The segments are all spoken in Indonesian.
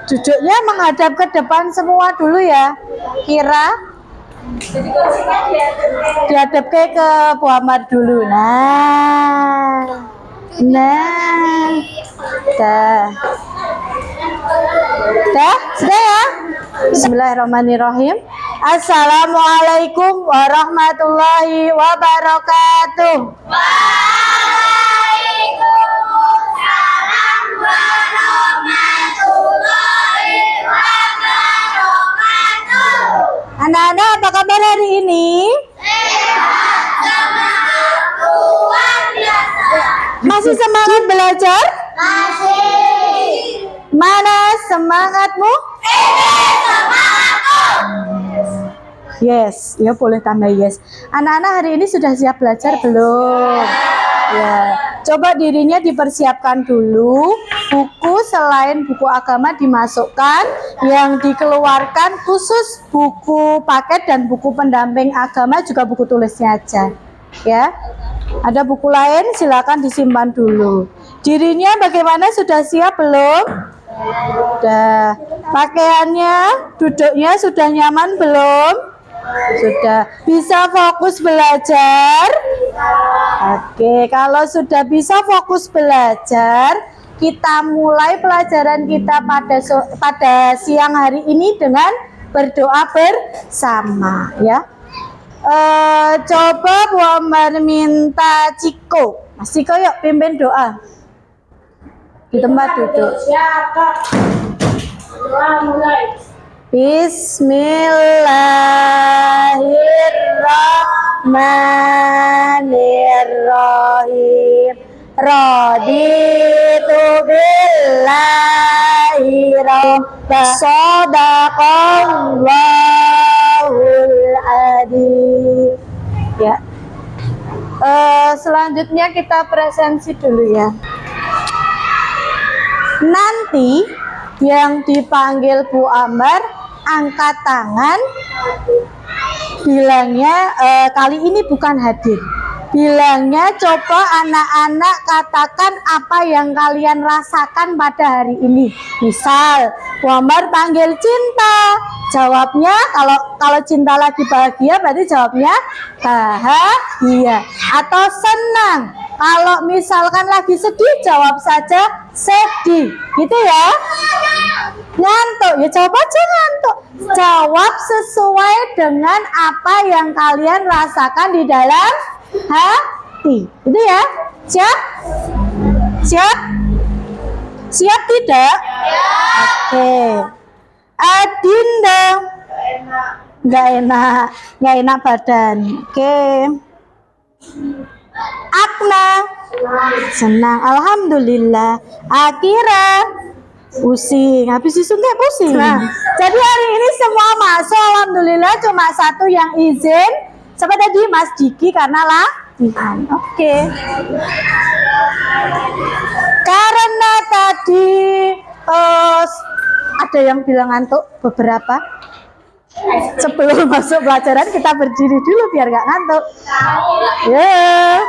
Duduknya menghadap ke depan semua dulu ya. Kira dihadap ke Bu Amar dulu. Nah, dah, sudah ya. Bismillahirrahmanirrahim. Assalamualaikum warahmatullahi wabarakatuh. Waalaikumsalam warahmatullahi wabarakatuh. Anak-anak, apa kabar hari ini? Sehat, semangat luar biasa. Masih semangat belajar? Masih. Mana semangatmu? Semangatku. Yes, ya boleh tambah yes. Anak-anak hari ini sudah siap belajar belum? Ya, coba dirinya dipersiapkan dulu. Buku selain buku agama dimasukkan, yang dikeluarkan khusus buku paket dan buku pendamping agama, juga buku tulisnya aja. Ya, ada buku lain silakan disimpan dulu. Dirinya bagaimana, sudah siap belum? Sudah. Pakaiannya, duduknya sudah nyaman belum? Sudah. Bisa fokus belajar? Oke, kalau sudah bisa fokus belajar, kita mulai pelajaran kita pada siang hari ini dengan berdoa bersama ya. Coba Bu Amar minta Ciko. Mas Ciko, yuk pimpin doa di tempat duduk. Doa mulai. Bismillahirrahmanirrahim. Raditu billahi rabba, sadaqallahul adzim. Ya. Selanjutnya kita presensi dulu ya. Nanti yang dipanggil Bu Amar angkat tangan, bilangnya kali ini bukan hadir. Bilangnya coba anak-anak katakan apa yang kalian rasakan pada hari ini. Misal Bu Amar panggil Cinta, jawabnya kalau Cinta lagi bahagia berarti jawabnya bahagia. Atau senang, kalau misalkan lagi sedih jawab saja sedih, gitu ya. Ngantuk, ya jawab aja ngantuk. Jawab sesuai dengan apa yang kalian rasakan di dalam hati, itu ya. Siap? Siap? Siap tidak? Oke. Adinda, nggak enak badan. Oke. Akna, senang, alhamdulillah. Akira, pusing, habis disuntik pusing. Nah, jadi hari ini semua masuk, alhamdulillah. Cuma satu yang izin. Siapa tadi? Mas Diki, karena latihan. Oke. Karena tadi ada yang bilang ngantuk beberapa. Sebelum masuk pelajaran kita berdiri dulu biar gak ngantuk. Ya.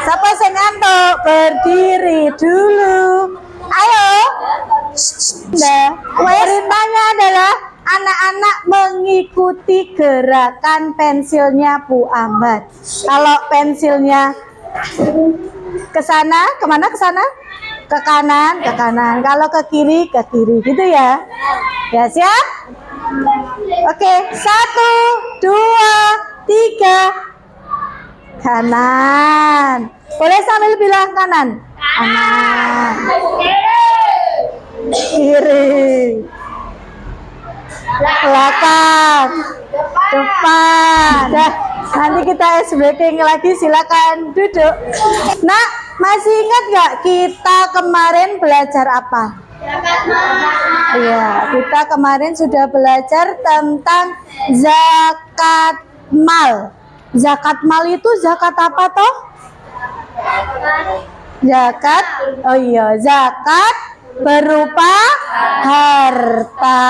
Siapa yang ngantuk? Berdiri dulu. Ayo. Nah, perintahnya adalah anak-anak mengikuti gerakan pensilnya Bu Amar. Kalau pensilnya ke sana, kemana ke sana? Ke kanan, ke kanan. Kalau ke kiri, gitu ya. Ya, siap? Oke, 1, 2, 3. Kanan. Boleh sambil bilang kanan. Kanan. Kiri. Belakang. Depan. Dah, nanti kita ice breaking lagi, silakan duduk. Nak, masih ingat nggak kita kemarin belajar apa? Iya, kita kemarin sudah belajar tentang zakat mal. Zakat mal itu zakat apa toh? Zakat, oh iya, zakat berupa harta.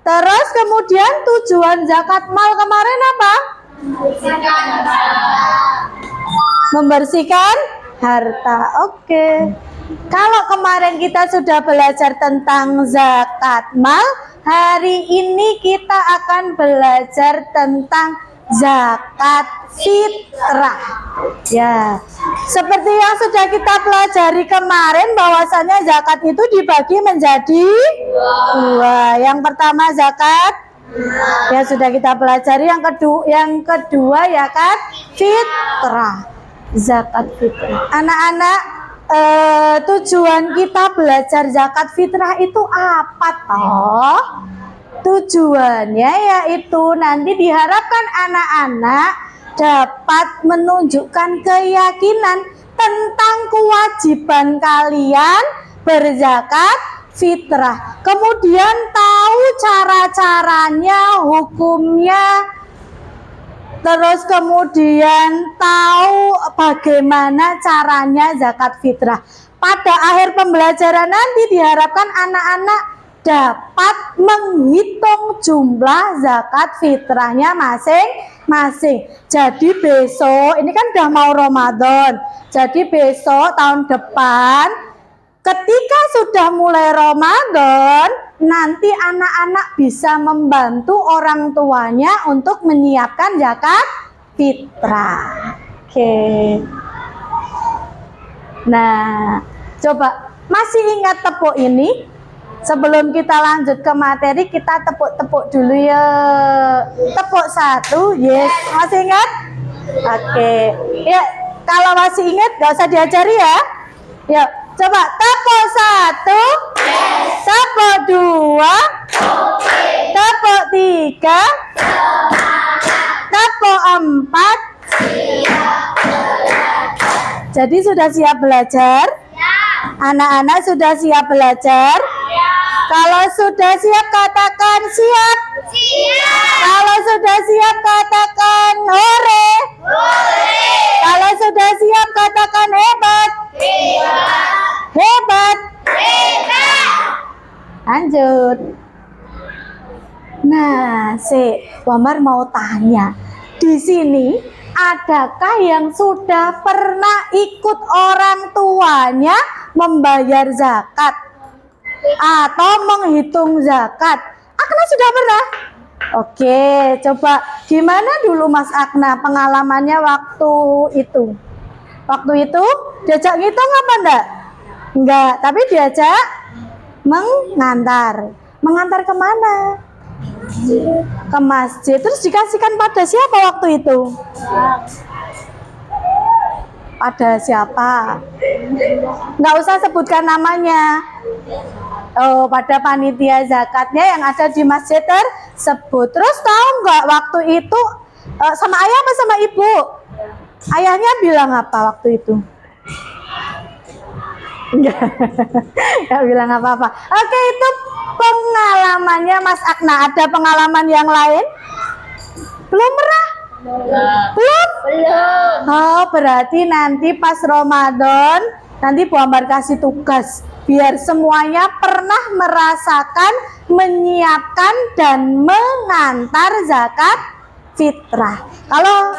Terus kemudian tujuan zakat mal kemarin apa? Membersihkan harta. Oke. Kalau kemarin kita sudah belajar tentang zakat mal, hari ini kita akan belajar tentang zakat fitrah. Ya, seperti yang sudah kita pelajari kemarin, bahwasanya zakat itu dibagi menjadi dua. Yang pertama zakat, ya sudah kita pelajari. Yang kedua ya kan, fitrah. Zakat fitrah. Anak-anak, tujuan kita belajar zakat fitrah itu apa toh? Tujuannya yaitu nanti diharapkan anak-anak dapat menunjukkan keyakinan tentang kewajiban kalian berzakat fitrah. Kemudian tahu cara-caranya, hukumnya, terus kemudian tahu bagaimana caranya zakat fitrah. Pada akhir pembelajaran nanti diharapkan anak-anak dapat menghitung jumlah zakat fitrahnya masing-masing. Jadi besok, ini kan udah mau Ramadan. Jadi besok tahun depan, ketika sudah mulai Ramadan, nanti anak-anak bisa membantu orang tuanya untuk menyiapkan zakat fitrah. Oke. Nah, coba masih ingat tepuk ini? Sebelum kita lanjut ke materi, kita tepuk-tepuk dulu ya. Tepuk satu, yes. Masih ingat? Oke. Ya, kalau masih ingat, gak usah diajari ya. Yuk, coba tepuk satu, tepuk dua, tepuk tiga, tepuk empat. Jadi sudah siap belajar? Anak-anak sudah siap belajar? Kalau sudah siap katakan siap. Kalau sudah siap katakan hore. Kalau sudah siap katakan hebat. Hebat. Lanjut. Nah, Wamar mau tanya. Di sini adakah yang sudah pernah ikut orang tuanya membayar zakat atau menghitung zakat? Akna sudah pernah? Oke, coba gimana dulu Mas Akna pengalamannya waktu itu? Waktu itu diajak ngitung apa enggak? Enggak, tapi diajak mengantar. Mengantar kemana? Ke masjid. Terus dikasihkan pada siapa waktu itu? Pada siapa? Nggak usah sebutkan namanya. Oh, pada panitia zakatnya yang ada di masjid tersebut. Terus tahu nggak waktu itu sama ayah apa sama ibu? Ayahnya bilang apa waktu itu? Nggak bilang apa-apa. Oke, itu pengalamannya Mas Akna. Ada pengalaman yang lain? Belum pernah? Belum? Oh, berarti nanti pas Ramadan nanti Bu Ambar kasih tugas biar semuanya pernah merasakan menyiapkan dan mengantar zakat fitrah. Kalau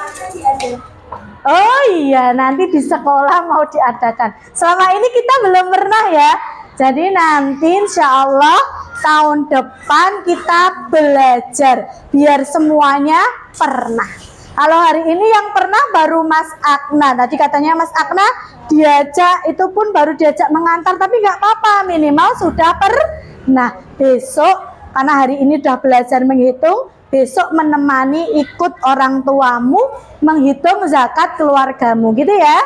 oh iya, nanti di sekolah mau diadakan. Selama ini kita belum pernah ya. Jadi nanti insya Allah tahun depan kita belajar biar semuanya pernah. Kalau hari ini yang pernah baru Mas Akna. Tadi katanya Mas Akna diajak, itu pun baru diajak mengantar, tapi nggak apa-apa, minimal sudah pernah. Besok karena hari ini udah belajar menghitung, besok menemani ikut orang tuamu menghitung zakat keluargamu, gitu ya.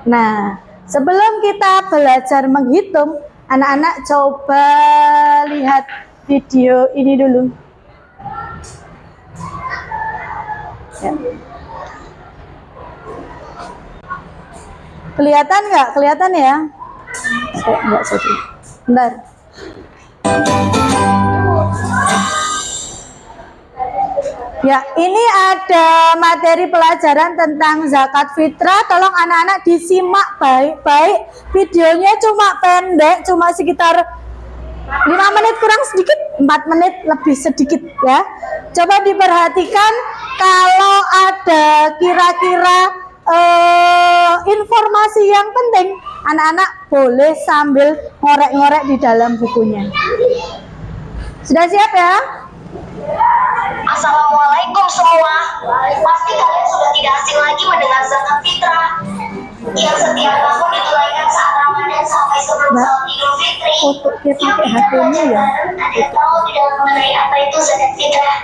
Nah, sebelum kita belajar menghitung, anak-anak coba lihat video ini dulu. Ya. Kelihatan nggak? Kelihatan ya? Enggak jadi. Bentar. Ya, ini ada materi pelajaran tentang zakat fitrah. Tolong anak-anak disimak baik-baik. Videonya cuma pendek, cuma sekitar 5 menit kurang sedikit, 4 menit lebih sedikit ya. Coba diperhatikan kalau ada kira-kira informasi yang penting, anak-anak boleh sambil ngorek-ngorek di dalam bukunya. Sudah siap ya? Assalamualaikum semua. Pasti kalian sudah tidak asing lagi mendengar zakat fitrah yang setiap tahun ditunaikan saat Ramadan sampai sebelum salat Idul Fitri. Foto dia Yuk pakai kita HP-nya belajar ya. bareng agar tahu tidak mengenai apa itu zakat fitrah.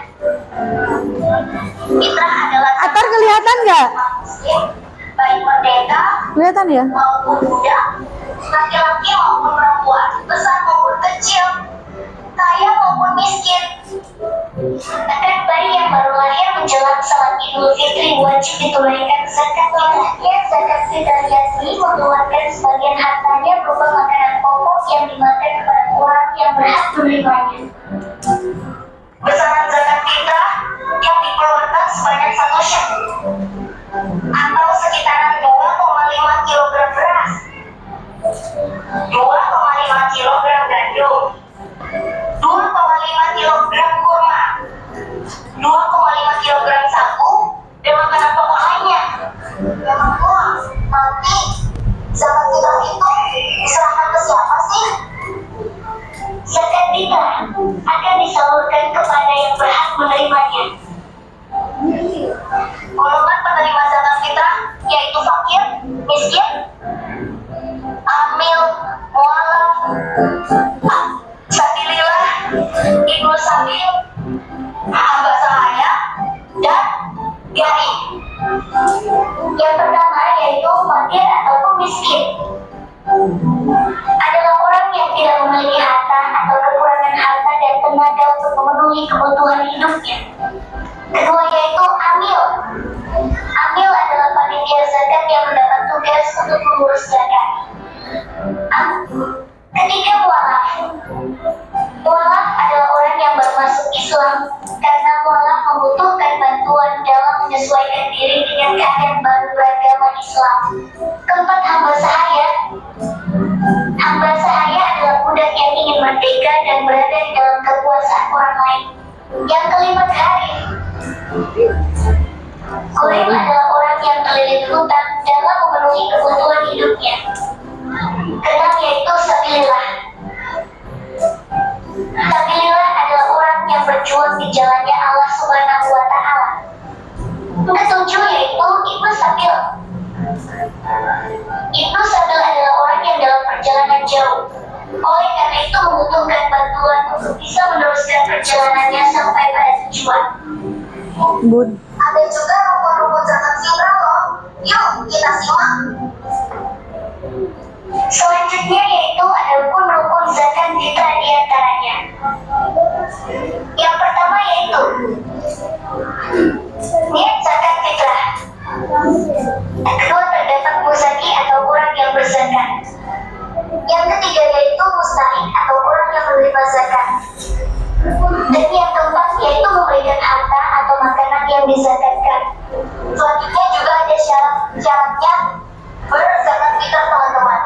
Fitrah adalah Atar kelihatan nggak? muslim, baik merdeka Kelihatan ya? maupun muda, laki-laki maupun perempuan, besar maupun kecil, kaya maupun miskin. Dan bayi yang baru lahir menjelang salat Idul Fitri wajib ditunaikan zakat fitrahnya. Zakat fitrah yakni mengeluarkan sebagian hartanya berupa makanan pokok yang dimakan kepada orang yang berhak menerimanya. Besaran zakat fitrah yang dikeluarkan sebanyak 1 syek atau sekitaran 2,5 kg beras, 2,5 kg gandum, 2,5 kg kurma, 2,5 kg sagu, dan makanan pokok lainnya. Memang nanti zakat fitrah itu diserahkan ke siapa sih? Zakat fitrah akan disalurkan kepada yang berhak menerimanya. Golongan penerima zakat fitrah yaitu fakir, miskin, amil, mualaf, sabilillah, ibnu sabil, hamba sahaya, dan gani. Yang pertama yaitu fakir ataupun miskin. Adalah orang yang tidak memiliki harta atau kekurangan harta dan tenaga untuk memenuhi kebutuhan hidupnya. Kedua yaitu amil. Amil adalah panitia zakat yang mendapat tugas untuk mengurus zakat. Ketiga mualaf. Mualaf adalah orang yang baru masuk Islam karena mualaf membutuhkan bantuan dalam menyesuaikan diri dengan keadaan baru beragama Islam. Keempat, hamba sahaya. Hamba sahaya adalah budak yang ingin merdeka dan berada di dalam kekuasaan orang lain. Yang kelima, gharib. Gharib adalah orang yang terlilit hutang dalam memenuhi kebutuhan hidupnya. Keenam yaitu sabilillah. Sabilillah adalah orang yang berjuang di jalannya Allah Subhanahu wa Ta'ala. Ketujuh yaitu ibnu sabil. Ibnu sabil adalah orang yang dalam perjalanan jauh. Oleh karena itu membutuhkan bantuan untuk bisa meneruskan perjalanannya sampai pada tujuan. Bud. Ada juga rukun-rukun zakat fitrah loh. Yuk kita simak. Selanjutnya yaitu ada rukun-rukun zakat fitrah di antaranya. Yang pertama yaitu niat zakat fitrah. Yang kedua terdapat muzaki atau orang yang berzakat. Yang ketiga yaitu mustahik atau orang yang menerima zakat. Dan yang keempat yaitu memberikan harta atau makanan yang dizakatkan. Selanjutnya juga ada syaratnya berzakat fitrah teman-teman.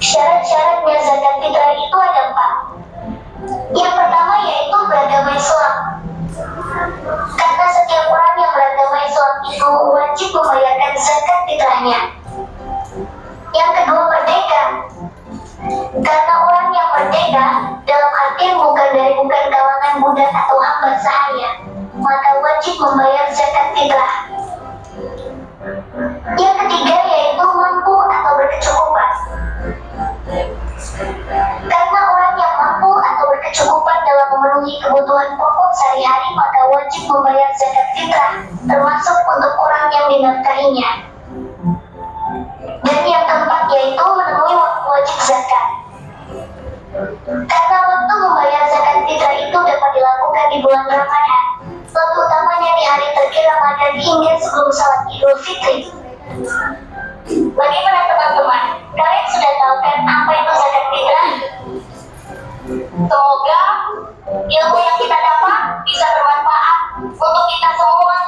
Syarat-syaratnya zakat fitrah itu ada 4. Yang pertama yaitu beragama Islam. Karena setiap orang yang beragama Islam itu wajib membayarkan zakat fitrahnya. Yang kedua merdeka. Karena orang yang merdeka dalam artian bukan kalangan budak atau hamba sahaya, maka wajib membayar zakat fitrah. Yang ketiga yaitu mampu atau berkecukupan. Karena orang yang mampu atau berkecukupan dalam memenuhi kebutuhan pokok sehari-hari, maka wajib membayar zakat fitrah, termasuk untuk orang yang dinafkahinya. Dan yang keempat yaitu menemui waktu wajib zakat. Karena waktu membayar zakat fitrah itu dapat dilakukan di bulan Ramadan, lebih utamanya di hari terakhir Ramadan hingga sebelum salat Idul Fitri. Bagaimana teman-teman? Kalian sudah tahu kan apa itu zakat fitrah? Semoga ilmu yang kita dapat bisa bermanfaat untuk kita semua.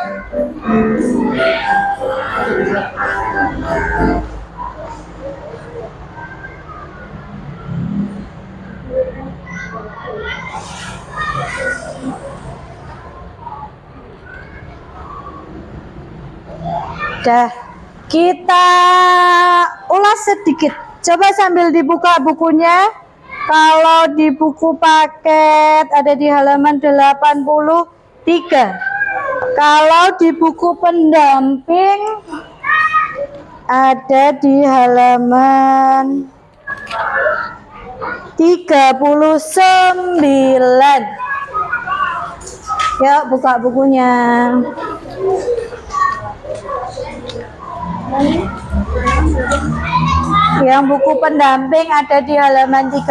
Sudah. Kita ulas sedikit. Coba sambil dibuka bukunya. Kalau di buku paket ada di halaman 83. Kalau di buku pendamping ada di halaman 39. Yuk buka bukunya. Yang buku pendamping ada di halaman 39.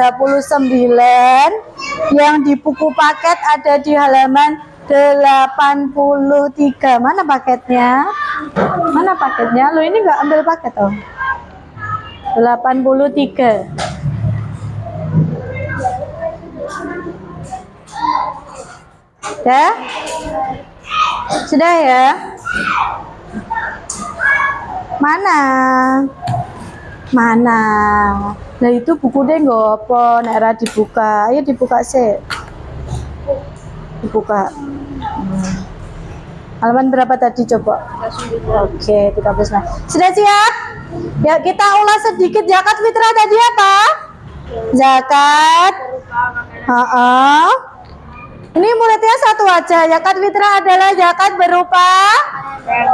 Yang di buku paket ada di halaman 83. Mana paketnya? Mana paketnya? Lu ini nggak ambil paket oh. 83. Ya? Sudah ya? Mana? Mana? Nah itu buku deh ngopo nera dibuka. Ayo dibuka sih. Dibuka. Halaman berapa tadi coba? Oke, 13. Sudah siap? Ya kita ulas sedikit zakat fitrah tadi apa? Zakat. Ini muridnya satu aja. Zakat fitrah adalah zakat berupa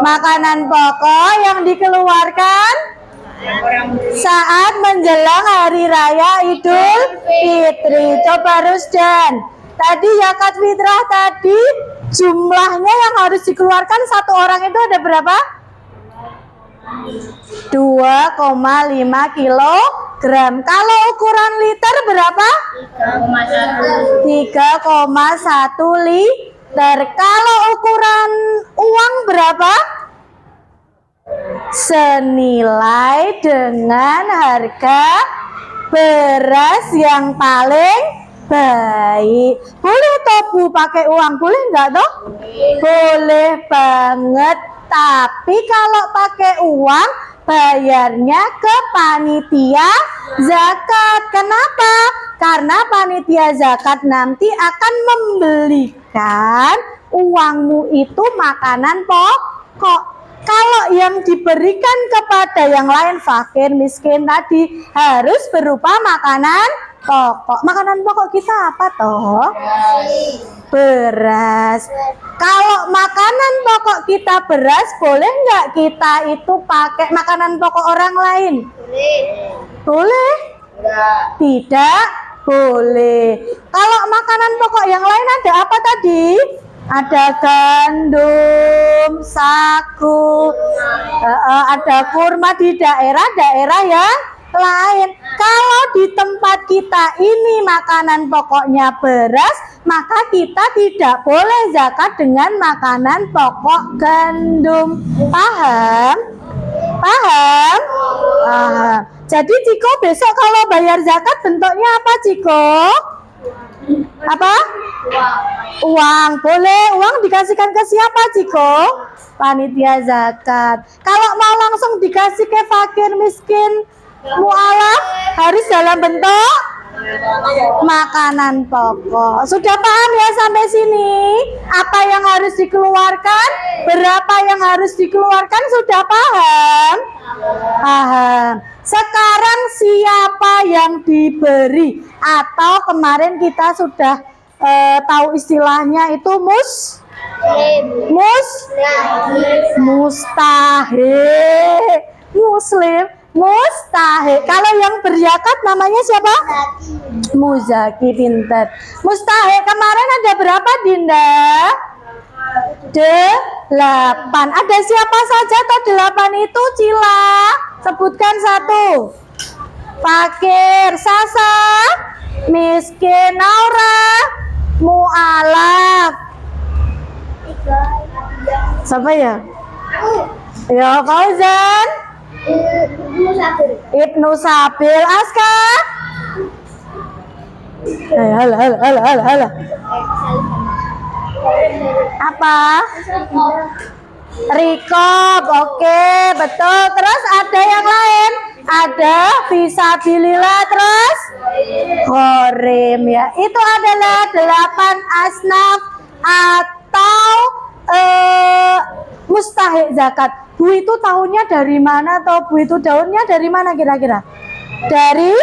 makanan pokok yang dikeluarkan saat menjelang hari raya Idul Fitri. Coba Rusdan. Tadi zakat fitrah tadi jumlahnya yang harus dikeluarkan satu orang itu ada berapa? 2,5 kilogram. Kalau ukuran liter berapa? 3,1 liter. Kalau ukuran uang berapa? Senilai dengan harga beras yang paling baik. Boleh toh Bu pakai uang? Boleh nggak toh? Boleh banget. Tapi kalau pakai uang bayarnya ke panitia zakat. Kenapa? Karena panitia zakat nanti akan membelikan uangmu itu makanan pokok. Kalau yang diberikan kepada yang lain fakir miskin tadi harus berupa makanan pokok. Makanan pokok kita apa toh? Beras. Kalau makanan pokok kita beras, boleh nggak kita itu pakai makanan pokok orang lain? Boleh? Tidak boleh. Kalau makanan pokok yang lain ada apa tadi? Ada gandum, sagu, ada kurma di daerah-daerah yang lain. Kalau di tempat kita ini makanan pokoknya beras, maka kita tidak boleh zakat dengan makanan pokok gandum. Paham? Paham? Paham. Jadi Ciko besok kalau bayar zakat bentuknya apa Ciko? Apa? Uang. Boleh. Uang dikasihkan ke siapa Ciko? Panitia zakat. Kalau mau langsung dikasih ke fakir miskin mualaf harus dalam bentuk makanan pokok. Sudah paham ya sampai sini? Apa yang harus dikeluarkan? Berapa yang harus dikeluarkan? Sudah paham? Paham. Sekarang siapa yang diberi? Atau kemarin kita sudah tahu istilahnya itu mustahil. Muslim. Mustahil. Kalau yang berzakat namanya siapa? Muzaki. Pintar. Mustahil kemarin ada berapa Dinda? 8. Ada siapa saja atau 8 itu Cila? Sebutkan satu. Fakir, Sasa, miskin, Naura, mualaf. Siapa ya? Ya Fauzan. Ibnu Sabil. Aska. Halo. Apa? Rikob. Oke, betul. Terus ada yang lain? Ada fisabilillah, terus Khorim ya. Itu adalah 8 asnaf atau mustahik zakat. Bu itu tahunnya dari mana, atau Bu itu daunnya dari mana kira-kira? Dari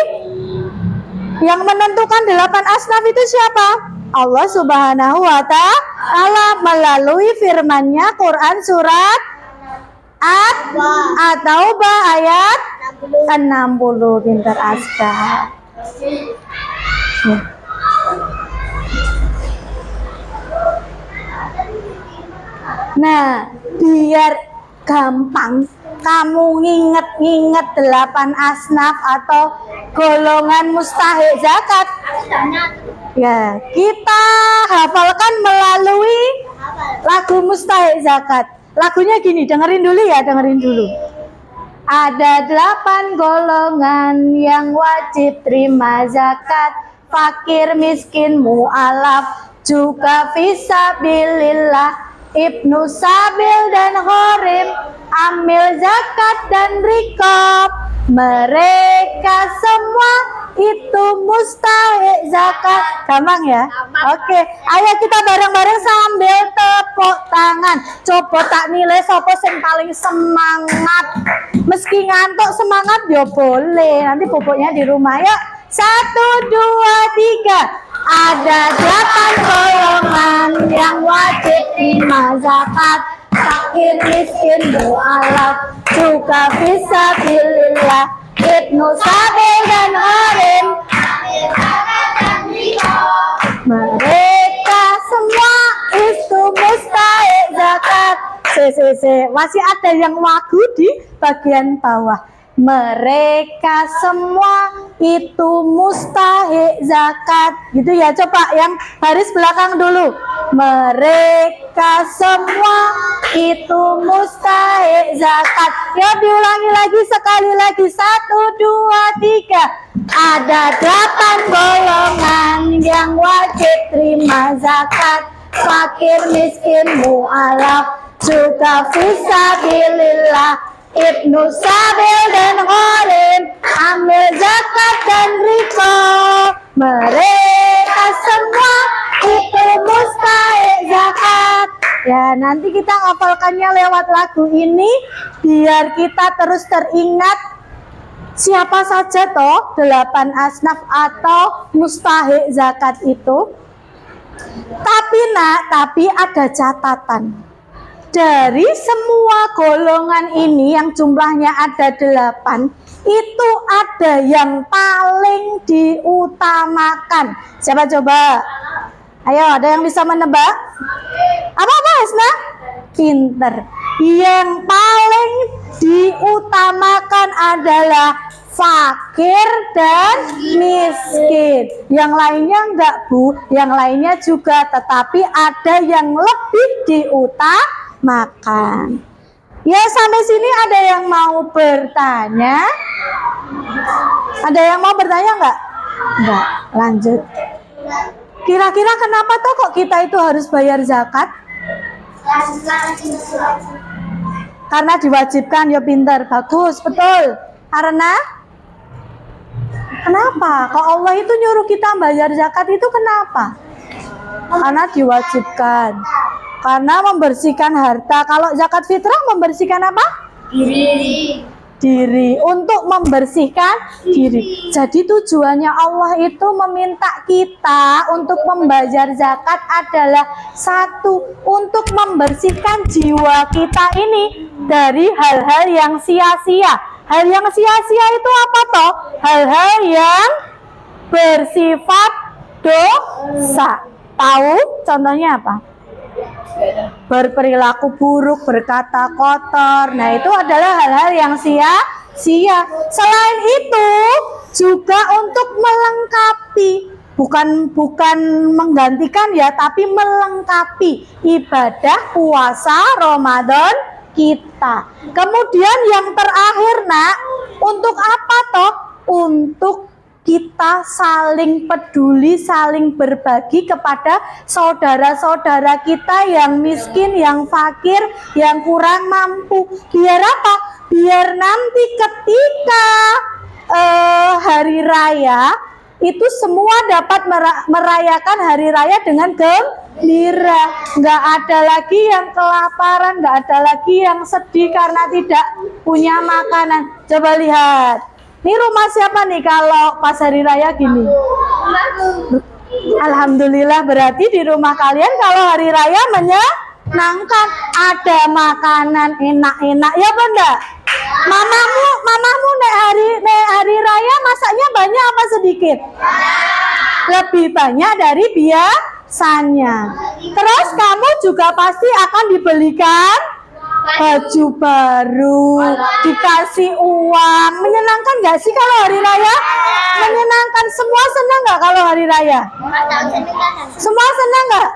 yang menentukan 8 asnaf itu siapa? Allah Subhanahu wa Ta'ala melalui firman-Nya Quran surat At-Taubah ayat 60. Pintar Aska. Nah, biar gampang kamu nginget-nginget 8 asnaf atau golongan mustahik zakat, ya kita hafalkan melalui lagu mustahik zakat. Lagunya gini, dengerin dulu ya, dengerin dulu. Ada 8 golongan yang wajib terima zakat: fakir, miskin, mu'alaf, juga fisabilillah, ibnu sabil dan gharim, amil zakat dan rikab. Mereka semua itu mustahik zakat. Gampang ya? Oke, ayo kita bareng-bareng sambil tepuk tangan. Coba tak nilai siapa yang paling semangat. Meski ngantuk semangat ya boleh. Nanti boboknya di rumah. Yuk, 1, 2, 3. Ada 8 golongan yang wajib terima zakat: fakir, miskin, mu'alaf, juga fisabilillah, ibnu sabil dan gharim. Mereka semua itu mustahik zakat. Masih ada yang wagu di bagian bawah. Mereka semua itu mustahik zakat. Gitu ya, coba yang baris belakang dulu. Mereka semua itu mustahik zakat. Ya, diulangi lagi sekali lagi. 1, 2, 3. Ada 8 golongan yang wajib terima zakat: fakir, miskin, mu'alaf, juga fisabilillah, ibnu sabil dan gharim, amil zakat dan rikab. Mereka semua itu mustahik zakat. Ya, nanti kita ngapalkannya lewat lagu ini biar kita terus teringat siapa saja toh 8 asnaf atau mustahik zakat itu. Tapi ada catatan. Dari semua golongan ini yang jumlahnya ada 8, itu ada yang paling diutamakan. Siapa coba? Ayo, ada yang bisa menebak? Apa Hasna? Pinter. Yang paling diutamakan adalah fakir dan miskin. Yang lainnya enggak, Bu. Yang lainnya juga, tetapi ada yang lebih diutamakan. Ya, sampai sini ada yang mau bertanya? Ada yang mau bertanya enggak? Enggak, lanjut. Kira-kira kenapa toh kok kita itu harus bayar zakat? Karena diwajibkan. Ya, pinter, bagus, betul. Karena kenapa? Kok Allah itu nyuruh kita bayar zakat itu kenapa? Karena diwajibkan. Karena membersihkan harta. Kalau zakat fitrah membersihkan apa? Diri. Untuk membersihkan diri. Jadi tujuannya Allah itu meminta kita untuk membayar zakat adalah satu, untuk membersihkan jiwa kita ini dari hal-hal yang sia-sia. Hal yang sia-sia itu apa toh? Hal-hal yang bersifat dosa. Tahu contohnya apa? Berperilaku buruk, berkata kotor. Nah, itu adalah hal-hal yang sia-sia. Selain itu juga untuk melengkapi, bukan menggantikan ya, tapi melengkapi ibadah puasa Ramadan kita. Kemudian yang terakhir, Nak, untuk apa toh? Untuk kita saling peduli, saling berbagi kepada saudara-saudara kita yang miskin, yang fakir, yang kurang mampu. Biar apa? Biar nanti ketika hari raya itu semua dapat merayakan hari raya dengan gembira. Nggak ada lagi yang kelaparan, nggak ada lagi yang sedih karena tidak punya makanan. Coba lihat, ini rumah siapa nih kalau pas hari raya gini? Alhamdulillah, berarti di rumah kalian kalau hari raya menyenangkan, ada makanan enak-enak ya Bunda. Mamamu nek hari raya masaknya banyak apa sedikit? Lebih banyak dari biasanya. Terus kamu juga pasti akan dibelikan baju baru, dikasih uang. Menyenangkan nggak sih kalau hari raya? Menyenangkan. Semua senang nggak kalau hari raya? Semua senang nggak?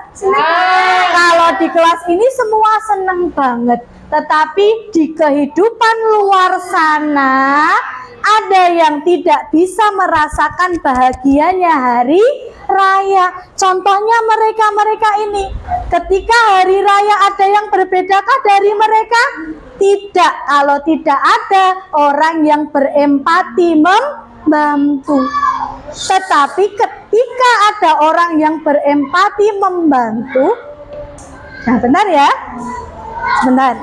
Kalau di kelas ini semua senang banget. Tetapi di kehidupan luar sana ada yang tidak bisa merasakan bahagianya hari raya. Contohnya mereka ini. Ketika hari raya ada yang berbedakah dari mereka? Tidak. Kalau tidak ada orang yang berempati membantu. Tetapi ketika ada orang yang berempati membantu, nah benar ya? Sebentar.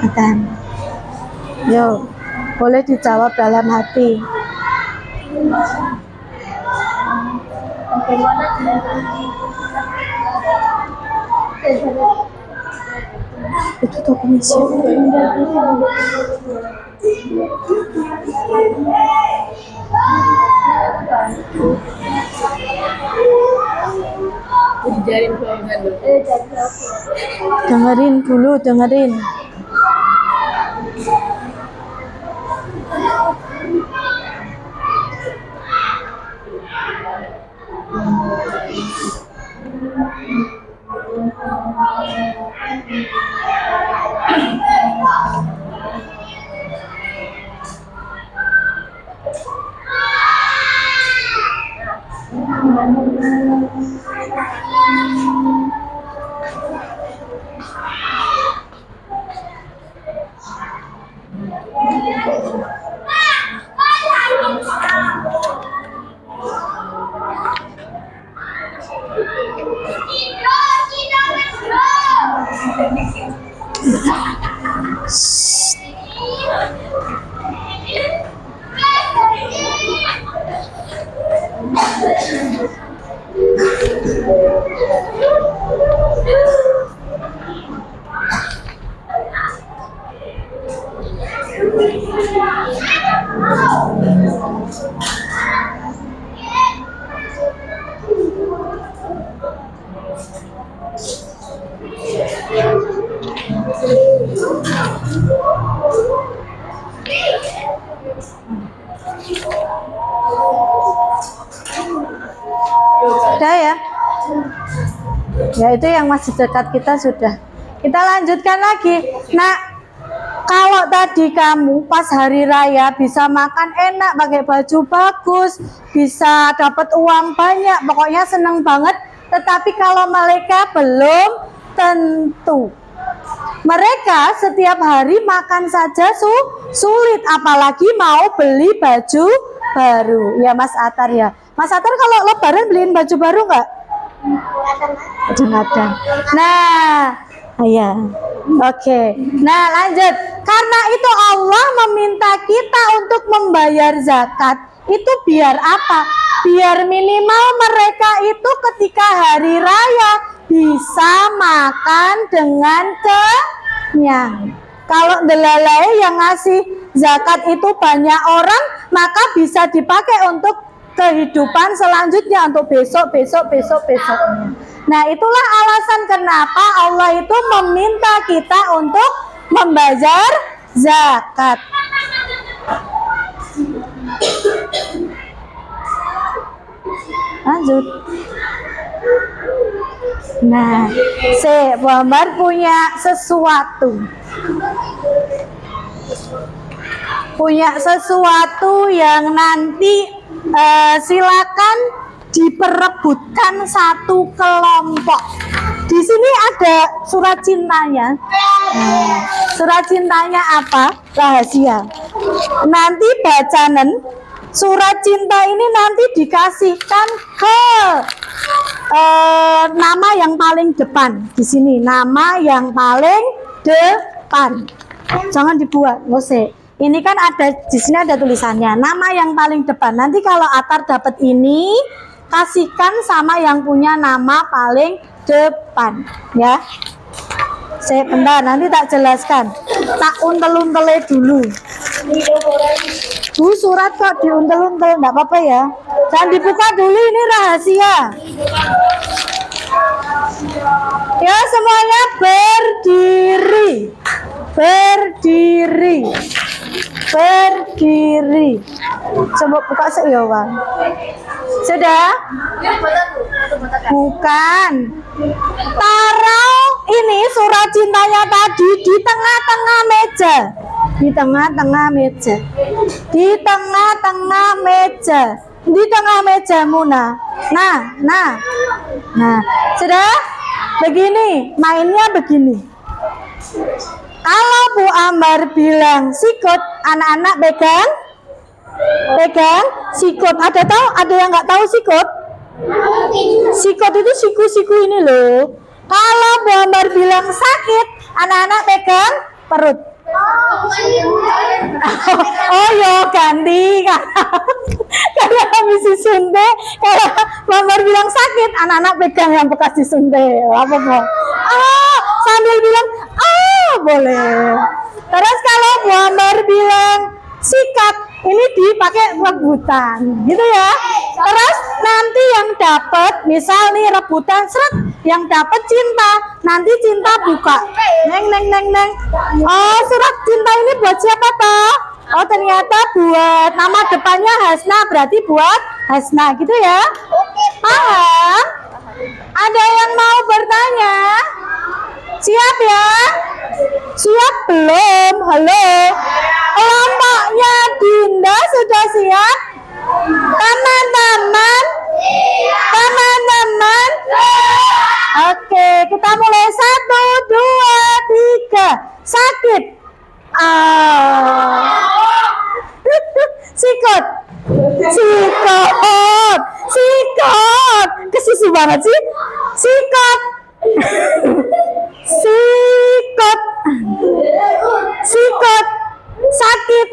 Akan. Yo, boleh dijawab dalam hati. Itu toko museum. Dengerin dulu, dengerin. Sudah ya? Ya itu yang masih dekat kita sudah. Kita lanjutkan lagi. Nah, kalau tadi kamu pas hari raya bisa makan enak, pakai baju bagus, bisa dapat uang banyak, pokoknya seneng banget. Tetapi kalau mereka belum tentu. Mereka setiap hari makan saja sulit, apalagi mau beli baju baru. Ya Mas Atar ya. Mas Atar kalau lebaran beliin baju baru nggak? Ada. Nah, ya. Oke. Nah, lanjut. Karena itu Allah meminta kita untuk membayar zakat. Itu biar apa? Biar minimal mereka itu ketika hari raya bisa makan dengan kenyang. Kalau delalai yang ngasih zakat itu banyak orang, maka bisa dipakai untuk kehidupan selanjutnya, untuk besoknya. Nah, itulah alasan kenapa Allah itu meminta kita untuk membayar zakat. Lanjut. Nah, Muhammad punya sesuatu. Punya sesuatu yang nanti silakan diperebutkan satu kelompok. Di sini ada surat cintanya. Surat cintanya apa? Rahasia. Nanti bacanen surat cinta ini nanti dikasihkan ke nama yang paling depan di sini, nama yang paling depan. Jangan dibuat, ngose. Ini kan ada di sini ada tulisannya, nama yang paling depan. Nanti kalau Atar dapat ini, kasihkan sama yang punya nama paling depan, ya. Saya bentar, nanti tak jelaskan. Tak untel-untele dulu. Bu, surat kok diuntel-untel, enggak apa-apa ya. Jangan dibuka dulu, ini rahasia. Ya, semuanya berdiri. Berdiri. Berdiri. Coba buka sih ya, Bang. Sudah? Bukan. Taruh ini surat cintanya tadi di tengah-tengah meja. Di tengah-tengah meja. Di tengah-tengah meja. Di tengah mejamu, nah. Nah, sudah? Begini, mainnya begini. Kalau Bu Ambar bilang sikut, anak-anak pegang sikut. Ada yang nggak tahu sikut? Sikut itu siku-siku ini loh. Kalau Bu Ambar bilang sakit, anak-anak pegang perut. Oh ya ganti kalau habis disuntik, kalau Bu Ambar bilang sakit, anak-anak pegang yang bekas disuntik. Apa mau? Sambil bilang boleh. Terus kalau Bu Ambar bilang sikat, ini dipakai rebutan, gitu ya. Terus nanti yang dapat, misal nih rebutan seret, yang dapat cinta, nanti cinta buka. Neng. Oh, surat cinta ini buat siapa toh? Oh, ternyata buat nama depannya Hasna, berarti buat Hasna, gitu ya. Paham? Ada yang mau bertanya? Siap ya? Siap belum? Halo? Kelompoknya Dinda sudah siap? Teman-teman? Teman-teman? Oke, kita mulai 1, 2, 3. Sakit. Sikut. Sikut. Kesusu banget sih. Sikut. Sikut. Sakit. Sakit.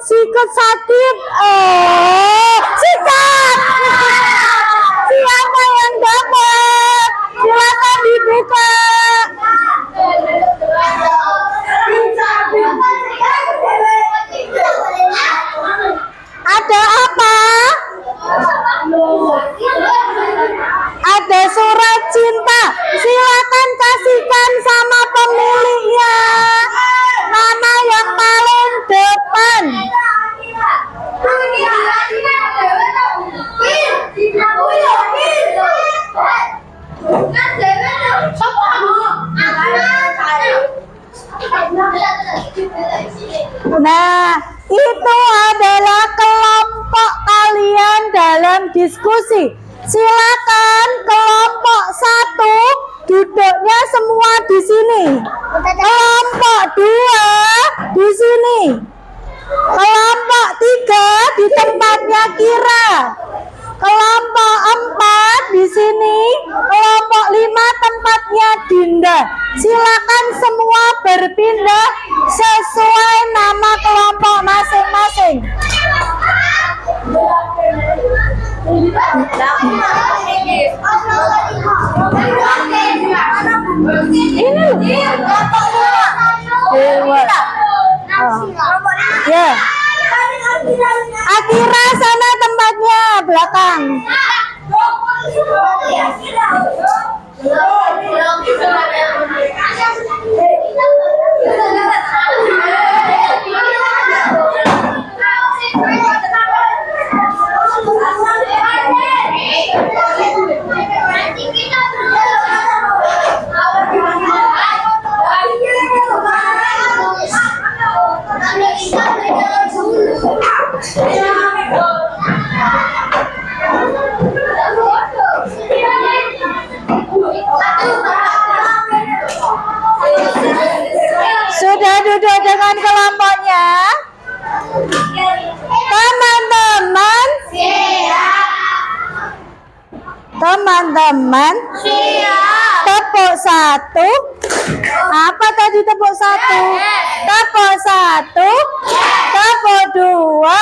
Sikut sakit. Sikat. Siapa yang dapat? Silakan dibuka. Ada apa? Ada surat cinta. Silakan kasihkan sama pemiliknya. Mana yang paling depan? Nah, itu adalah kelompok kalian dalam diskusi. Silakan kelompok 1 duduknya semua di sini. Kelompok 2 di sini. Kelompok 3 di tempatnya Kira. Kelompok 4 di sini. Kelompok 5 tempatnya Dinda. Silakan semua berpindah sesuai nama kelompok masing-masing. Ini ya. Akira sana tempatnya belakang. duduk dengan kelompoknya? Teman-teman, teman-teman, tepuk satu. Apa tadi tepuk satu? Tepuk satu, tepuk dua,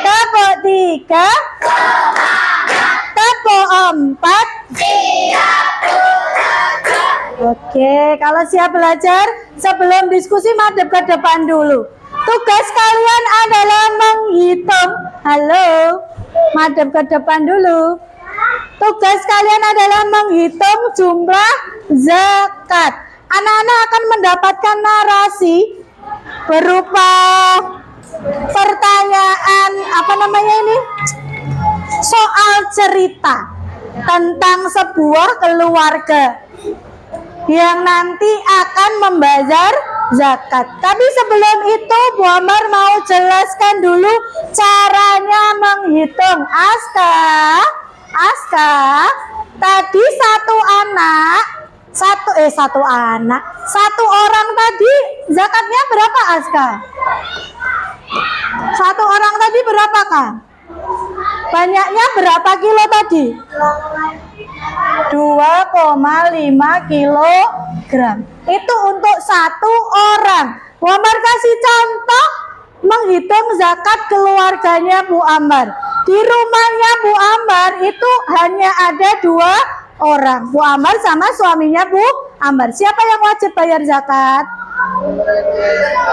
tepuk tiga, tepuk empat. Oke, kalau siap belajar, sebelum diskusi madep ke depan dulu. Tugas kalian adalah menghitung. Halo, madep ke depan dulu. Tugas kalian adalah menghitung jumlah zakat. Anak-anak akan mendapatkan narasi berupa pertanyaan, apa namanya ini? Soal cerita tentang sebuah keluarga yang nanti akan membayar zakat. Tapi sebelum itu Bu Amar mau jelaskan dulu caranya menghitung. Aska, tadi satu orang tadi zakatnya berapa, Aska? Satu orang tadi berapa, Kak? Banyaknya berapa kilo tadi? 2,5 kilogram. Itu untuk satu orang. Bu Amar kasih contoh menghitung zakat keluarganya Bu Amar. Di rumahnya Bu Amar itu hanya ada 2 orang. Bu Amar sama suaminya Bu Amar. Siapa yang wajib bayar zakat?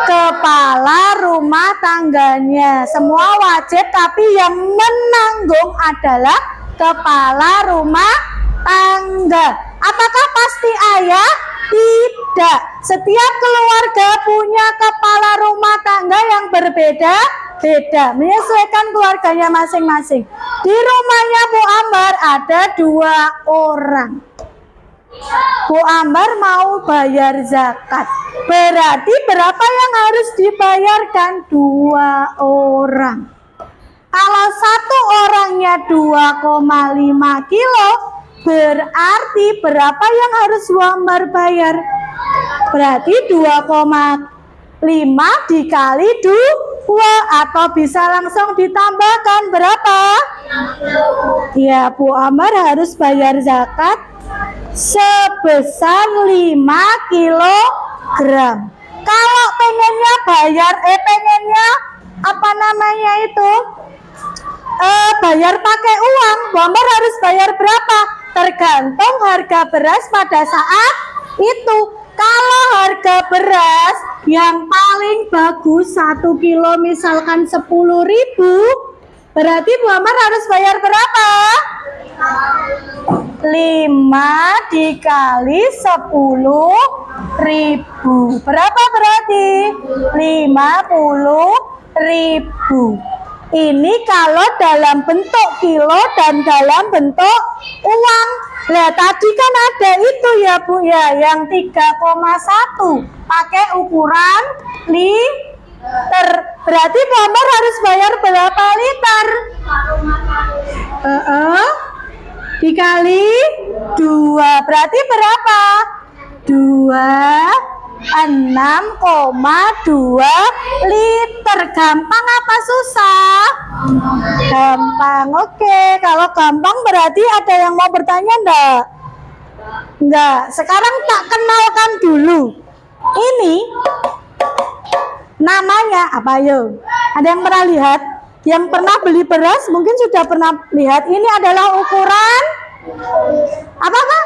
Kepala rumah tangganya. Semua wajib, tapi yang menanggung adalah kepala rumah tangga. Apakah pasti ayah? Tidak. Setiap keluarga punya kepala rumah tangga yang berbeda-beda, menyesuaikan keluarganya masing-masing. Di rumahnya Bu Amar ada 2 orang. Bu Amar mau bayar zakat. Berarti berapa yang harus dibayarkan? 2 orang. Kalau satu orangnya 2,5 kilo, berarti berapa yang harus Bu Amar bayar? Berarti 2,5 dikali 2, atau bisa langsung ditambahkan berapa? Ya, Bu Amar harus bayar zakat sebesar 5 kilogram. Kalau pengennya bayar pakai uang, Bu Amar harus bayar berapa? Tergantung harga beras pada saat itu. Kalau harga beras yang paling bagus 1 kilo misalkan 10.000, berarti Bu Amar harus bayar berapa? 5 dikali 10.000. Berapa berarti? 50.000. Ini kalau dalam bentuk kilo dan dalam bentuk uang. Lah tadi kan ada itu ya Bu ya, yang 3,1 pakai ukuran liter. Berarti Bu Amar harus bayar berapa liter? Dikali 2 berarti berapa? 6,2 liter. Gampang apa susah? Gampang. Oke, kalau gampang berarti ada yang mau bertanya enggak? Enggak. Sekarang tak kenalkan dulu. Ini namanya apa yo? Ada yang pernah lihat? Yang pernah beli beras mungkin sudah pernah lihat. Ini adalah ukuran apa, Kak?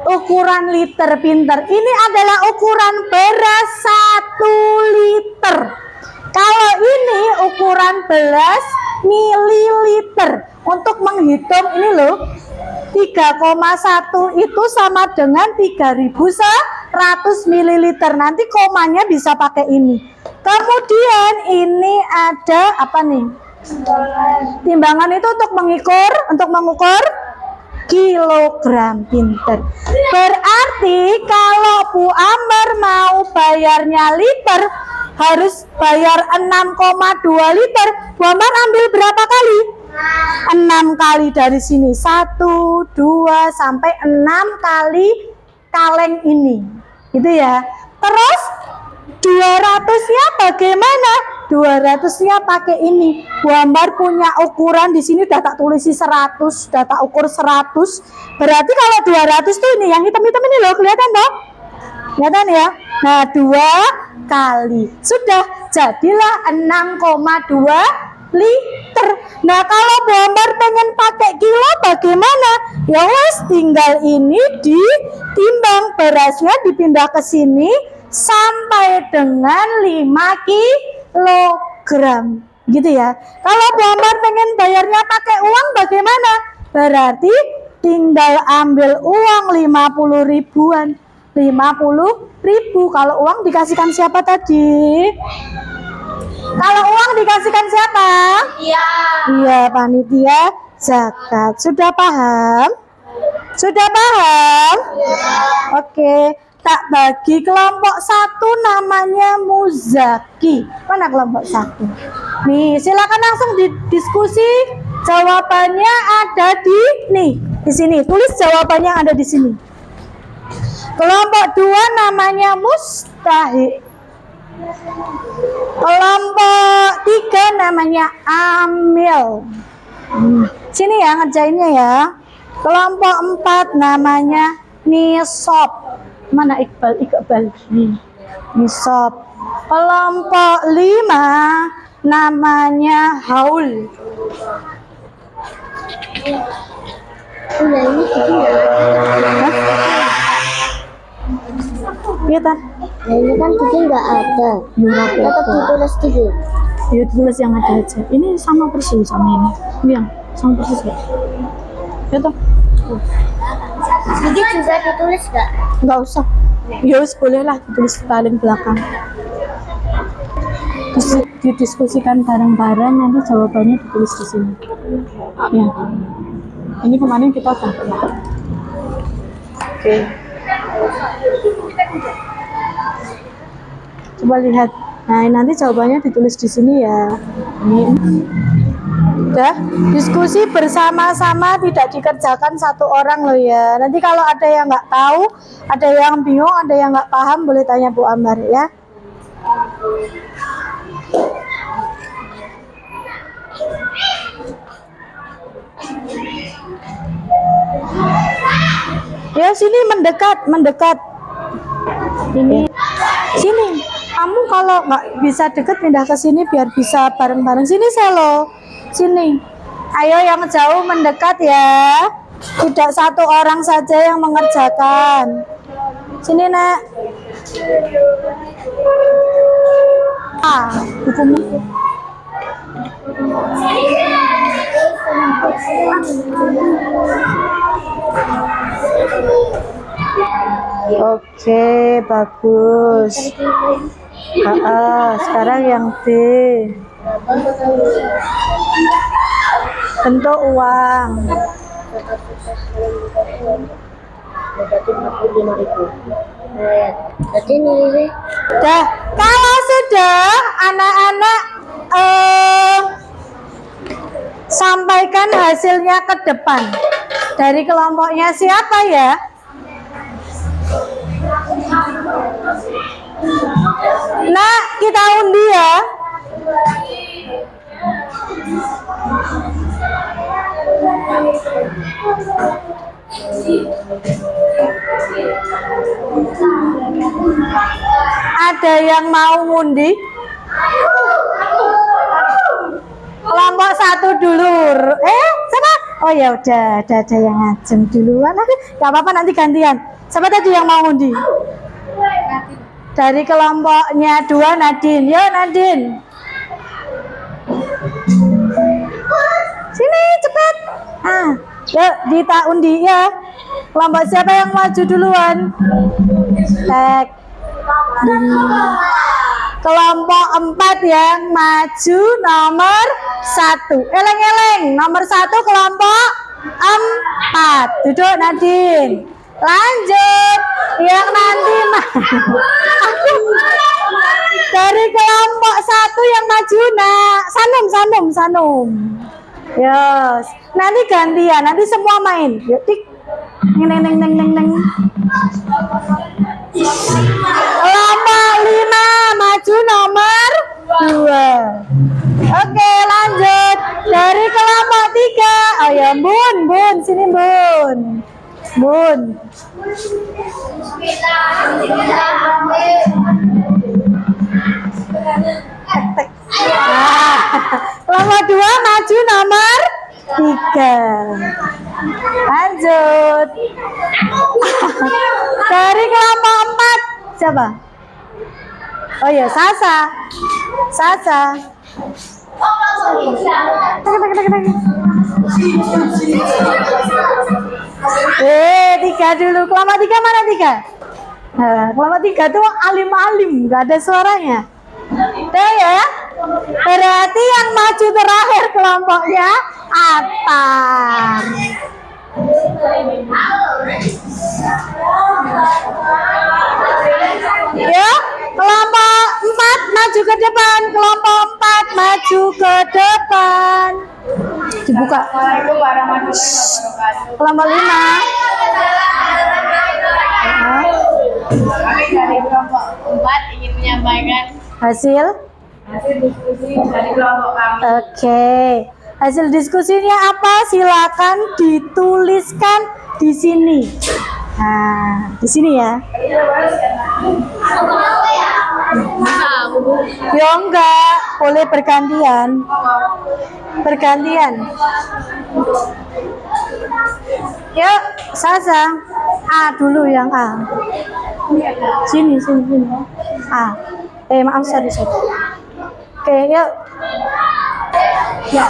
Ukuran liter, pinter. Ini adalah ukuran beras 1 liter. Kalau ini ukuran beras mililiter. Untuk menghitung ini loh, 3,1 itu sama dengan 3.100 mililiter. Nanti komanya bisa pakai ini. Kemudian ini ada apa nih? Timbangan itu untuk mengukur kilogram, pinter. Berarti kalau Bu Amar mau bayarnya liter, harus bayar 6,2 liter. Bu Amar ambil berapa kali? 6 kali dari sini. 1, 2, sampai 6 kali kaleng ini. Gitu ya. Terus 200-nya bagaimana? 200-nya pakai ini. Bu Ambar punya ukuran di sini udah tak tulisi 100, sudah tak ukur 100. Berarti kalau 200 tuh ini yang hitam-hitam ini loh, kelihatan toh? Kelihatan ya? Nah, 2 kali. Sudah jadilah 6,2 liter. Nah, kalau Bu Ambar pengen pakai kilo bagaimana? Ya wes, tinggal ini ditimbang, berasnya dipindah ke sini sampai dengan 5 kilogram. Gitu ya. Kalau Bu Ambar pengen bayarnya pakai uang bagaimana? Berarti tinggal ambil uang 50 ribuan. 50 ribu. Kalau uang dikasihkan siapa tadi? Kalau uang dikasihkan siapa? Iya. Iya, panitia zakat. Sudah paham? Sudah paham? Oke, tak bagi kelompok 1 namanya Muzaki. Mana kelompok 1? Nih, silakan langsung didiskusi. Jawabannya ada di sini. Tulis jawabannya ada di sini. Kelompok 2 namanya Mustahik. Kelompok 3 namanya Amil. Sini ya ngerjainnya ya. Kelompok 4 namanya Nisab. Mana Iqbal? Nisab. Kelompok 5 namanya Haul. Udah ini Iya kan? ini kan tadi nggak ada. Tetap ditulis tiga. Ya tulis yang ada aja. Ini sama persis sama ini. Ini yang sama persis ya. Ya toh? Jadi juga ditulis nggak? Nggak usah. Ya wis, boleh lah ditulis paling belakang. Terus didiskusikan bareng-bareng, nanti jawabannya ditulis di sini. Ya. Ini kemarin kita udah pernah. Oke. Coba lihat. Nah, nanti jawabannya ditulis di sini ya. Ini. Udah, diskusi bersama-sama, tidak dikerjakan satu orang loh ya. Nanti kalau ada yang nggak tahu, ada yang bingung, ada yang nggak paham, boleh tanya Bu Ambar ya. Ya sini mendekat. Ini sini. Kamu kalau nggak bisa deket pindah ke sini biar bisa bareng-bareng. Sini Selo. Sini. Ayo yang jauh mendekat ya. Tidak satu orang saja yang mengerjakan. Sini Nak. Bukumu. Oke, bagus. Sekarang yang D. Bentuk uang. Dah, kalau sudah anak-anak sampaikan hasilnya ke depan. Dari kelompoknya siapa ya? Nah, kita undi ya. Ada yang mau ngundi? Kelompok 1 dulu. Siapa? Oh ya udah, ada yang ngajeng duluan. Gak apa-apa, nanti gantian. Siapa tadi yang mau ngundi? Dari kelompoknya 2 Nadine. Yo Nadine. Sini cepat. Yuk kita undi ya. Kelompok siapa yang maju duluan? Tek. Kelompok 4 yang maju nomor 1. Eleng-eleng. Nomor 1 kelompok 4. Duduk Nadine. Lanjut. Yang nanti dari kelompok 1 yang maju Nak. Sanum. Yes. Nanti gantian. Nanti semua main. Yuk tik. Neng. Kelompok 5 Sini Bun. Bun. Tek. Nah, kelompok 2 maju nomor 3. Lanjut. Dari kelompok 4 siapa? Oh ya, Sasa. Sasa. Tiga dulu. Kelompok 3 mana 3? Nah, kelompok 3 tuh alim-alim, nggak ada suaranya. Deh ya. Berarti yang maju terakhir kelompoknya Atar. Ya, kelompok 4 maju ke depan, kelompok 4 maju ke depan. Dibuka. Kelompok 5. Kami dari kelompok 4 ingin menyampaikan Hasil diskusi dari kelompok kami. Oke. Hasil diskusinya apa? Silakan dituliskan di sini. Nah, di sini ya. Ya enggak, boleh bergantian. Bergantian. Yuk, Sasa. A dulu yang A. Sini. A. Maaf, sorry. Oke, yuk. Ya,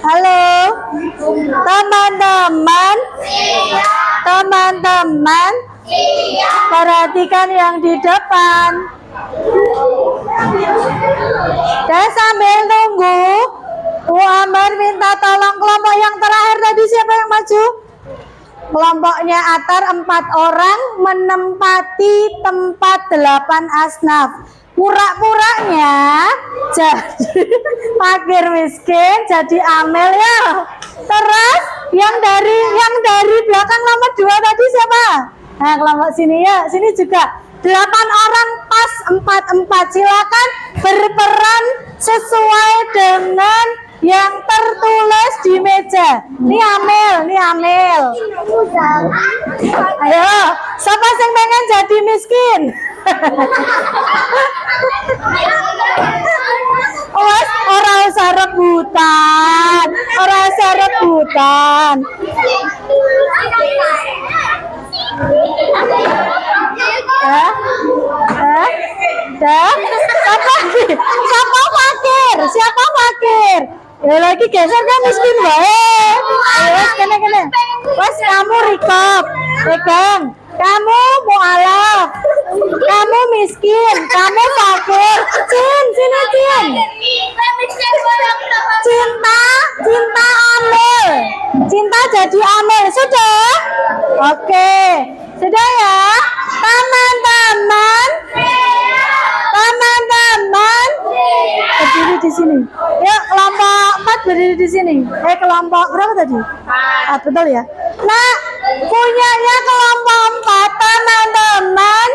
Halo, teman-teman. Teman-teman, perhatikan yang di depan. Dan sambil nunggu, Bu Amar minta tolong kelompok yang terakhir tadi siapa yang maju? Kelompoknya Atar 4 orang menempati tempat 8 asnaf. Pura-puranya jadi fakir miskin, jadi amel ya. Terus yang dari belakang nomor 2 tadi siapa? Nah, kelompok sini ya, sini juga 8 orang pas 4-4. Silakan berperan sesuai dengan yang tertulis di meja. Ini amel. Ayo, siapa yang pengen jadi miskin? Orang usah rebutan. Siapa fakir? Ya lagi geser kan miskin baik. Ayo kene. Wes kamu Rikop, pegang. Kamu mualaf. Kamu miskin, kamu fakir. Sini. Cinta amel. Cinta jadi amel. Sudah? Oke. Sudah ya? Teman-teman. Berdiri di sini. Yuk, kelompok 4 berdiri di sini. Kelompok berapa tadi? Betul ya? Nah, punyanya kelompok 4 teman-teman.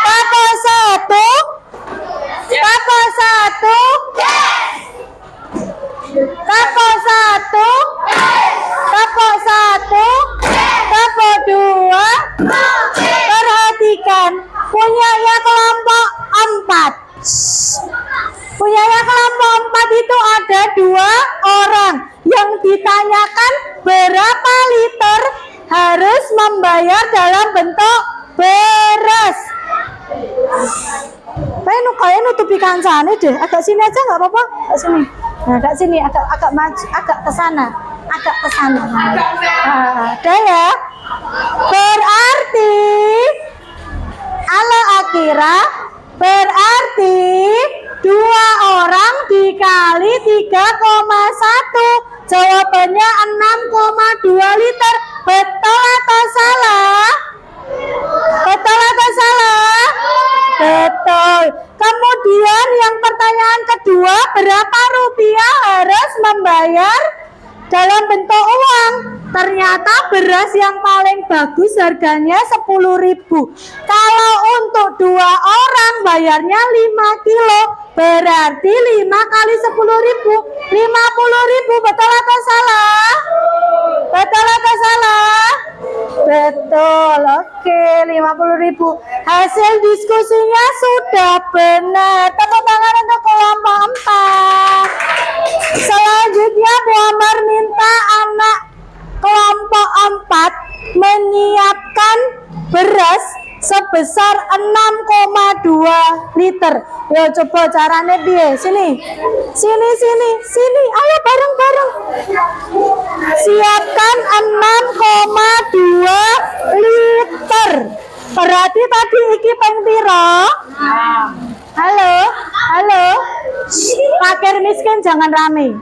Kapal 1. Kapal 2. Perhatikan, punyanya kelompok 4. Punyanya kelompok 4 itu ada 2 orang yang ditanyakan berapa liter harus membayar dalam bentuk beras. Kayak nutupi kancane deh. Agak sini aja nggak apa-apa. Agak sini. Nah, agak sini, agak maju, agak ke sana. Ada ya. Berarti ala Akira berarti 2 orang dikali 3,1. Jawabannya 6,2 liter. Betul atau salah? Betul. Kemudian yang pertanyaan kedua, berapa rupiah harus membayar dalam bentuk uang. Ternyata beras yang paling bagus harganya 10.000. Kalau untuk 2 orang bayarnya 5 kilo, berarti 5 kali 10.000, 50.000. Betul atau salah? Betul atau salah? Betul. Oke, 50.000. Hasil diskusinya sudah benar. Tepuk tangan untuk kelompok 4. Selanjutnya Bu Amar minta anak kelompok 4 menyiapkan beras sebesar 6,2 liter. Yo coba caranya piye? Sini. Ayo bareng-bareng. Siapkan 6,2 liter. Berarti tadi iki ping piro? Halo. Fakir miskin jangan rame.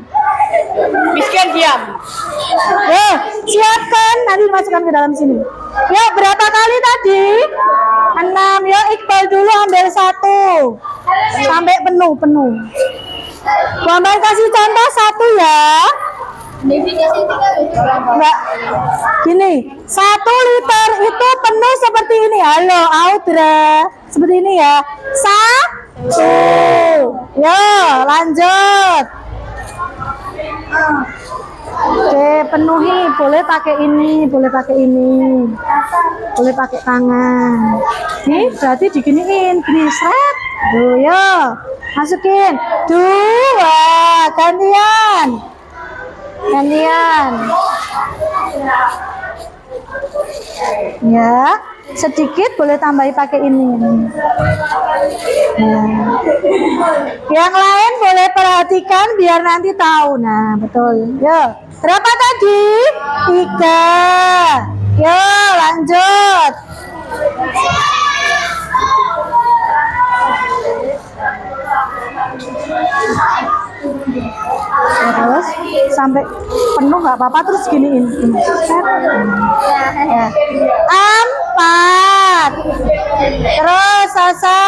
Miskin diam. Siapkan, nanti masukkan ke dalam sini. Ya, berapa kali tadi? 6. Ya, Iqbal dulu ambil 1 sampai penuh. Bapak kasih contoh 1 ya. Enggak. Gini, 1 liter itu penuh seperti ini. Halo, Audra. Seperti ini ya. 1. Yo, lanjut. Oke, penuhi. Boleh pakai ini, boleh pakai tangan. Nih, berarti diginiin, gini seret. Tuh, yo, masukin. 2, gantian. Ya, sedikit boleh tambahi pakai ini. Nah. Yang lain boleh perhatikan biar nanti tahu. Nah, betul. Yo, berapa tadi? 3. Yo, lanjut. Terus sampai penuh nggak apa-apa, terus giniin. 4. Terus Sasa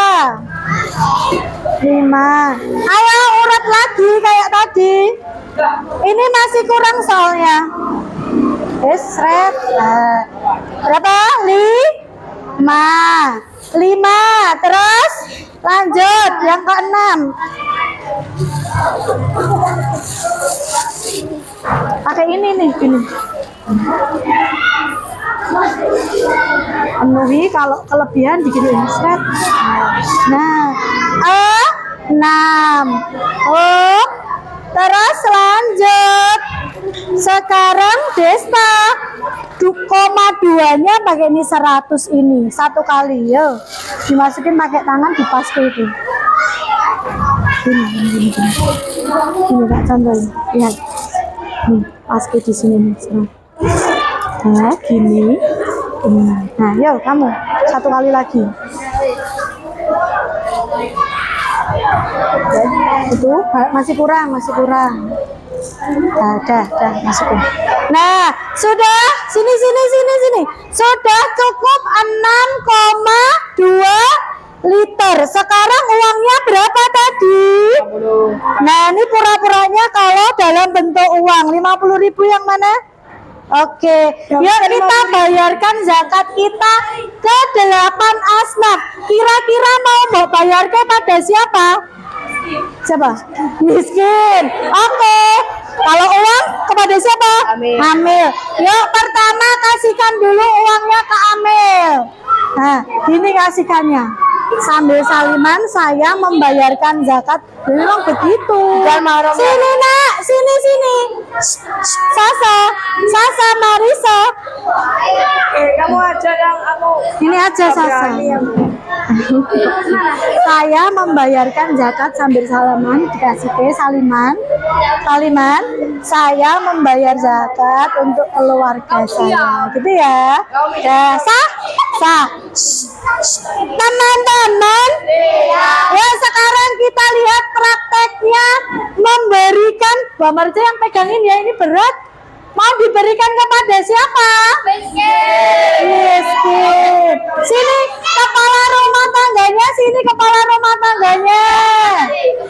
5. Ayo urut lagi kayak tadi. Ini masih kurang soalnya. Seret. Berapa? 5. Terus lanjut yang ke-6. Pakai ini nih, gini. Penuhi, kalau kelebihan diginiin seret. Nah, 6. Oh, terus lanjut. Sekarang Desta 2,2 nya pakai ini 100 ini 1 kali ya. Dimasukin pakai tangan di paske itu. Ini Kak contohin. Lihat. Nih, paske di sini nih. Nah, gini. Nah, yuk kamu 1 kali lagi. Itu masih kurang. Dah masukin. Nah, sudah sini. Sudah cukup 6,2 liter. Sekarang uangnya berapa tadi? 50. Nah, ini pura-puranya kalau dalam bentuk uang 50.000 yang mana? Oke, yuk kita bayarkan zakat kita ke 8 asnaf. Kira-kira mau bayarkan pada siapa? Miskin. Oke. Kalau uang kepada siapa? Amil. Yuk pertama kasihkan dulu uangnya ke Amil. Nah, ini kasihkannya. Sambil saliman saya membayarkan zakat. Memang begitu. Sini nak, sini. Sasa, Marisa. Kamu aja yang aku. Ini aja Sasa. Saya membayarkan zakat sambil salaman, dikasih ke saliman. Saya membayar zakat untuk keluarga saya, gitu ya. Ya, sah. Teman-teman, ya sekarang kita lihat prakteknya memberikan. Mbak Marja yang pegangin ya, ini berat. mau diberikan kepada siapa? Miskin. Sini kepala rumah tangganya, sini kepala rumah tangganya.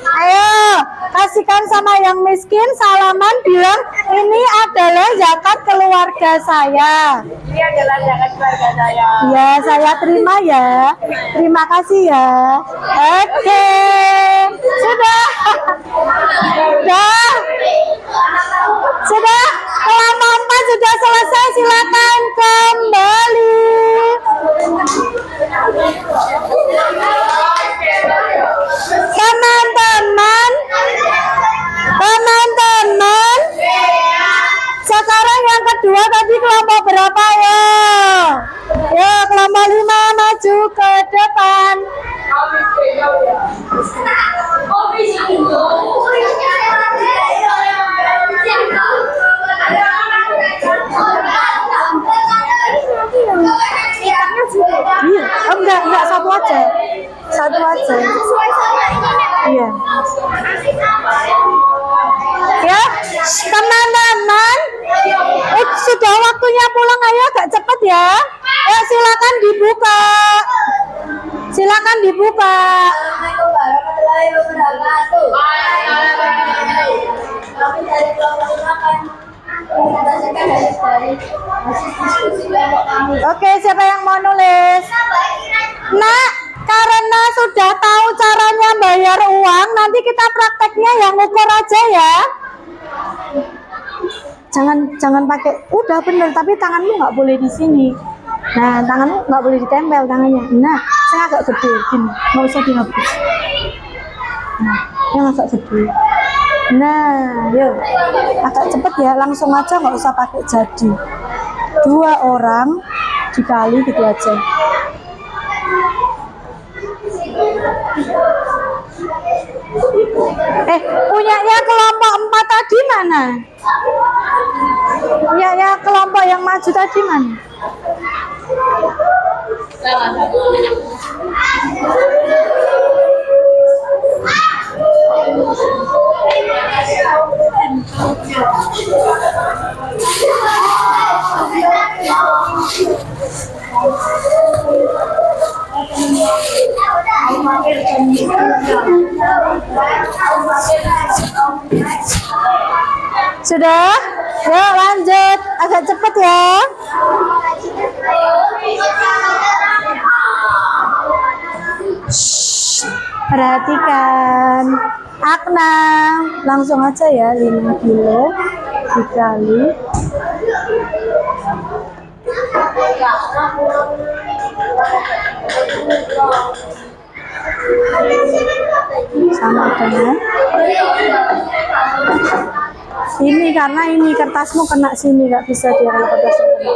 Ayo, kasihkan sama yang miskin, salaman, bilang ini adalah zakat keluarga saya. Ini adalah zakat keluarga saya. Ya, saya terima ya. Terima kasih ya. Oke. Sudah. Sudah. Sudah. Kelompok 4 sudah selesai. Silakan kembali. Teman-teman. Teman-teman. Sekarang yang kedua tadi kelompok berapa ya? Ya, kelompok 5 maju ke depan. Iya, enggak satu aja. Satu aja. Iya. Ya, teman-teman, sudah waktunya pulang, ayo agak cepet ya. Ya, silakan dibuka. Silakan dibuka. Oke, siapa yang mau nulis? Nak, karena sudah tahu caranya bayar uang, nanti kita prakteknya yang ukur aja ya. Jangan pakai, udah bener, tapi tanganmu nggak boleh di sini. Nah, tanganmu nggak boleh ditempel tangannya. Nah, saya agak gede gini, nggak usah dihapus. Nah, yang agak gede. Nah, yuk, agak cepet ya, langsung aja, nggak usah pakai jadi. 2 orang dikali gitu aja. Punyanya kelompok 4 tadi mana? Punyanya kelompok yang maju tadi mana? Sudah? Yuk lanjut, agak cepet ya. Shh, perhatikan. Akna, langsung aja ya, 5 kilo dikali. Sama dengan ini, karena ini kertasmu kena sini, nggak bisa dia kalau kertasmu kena.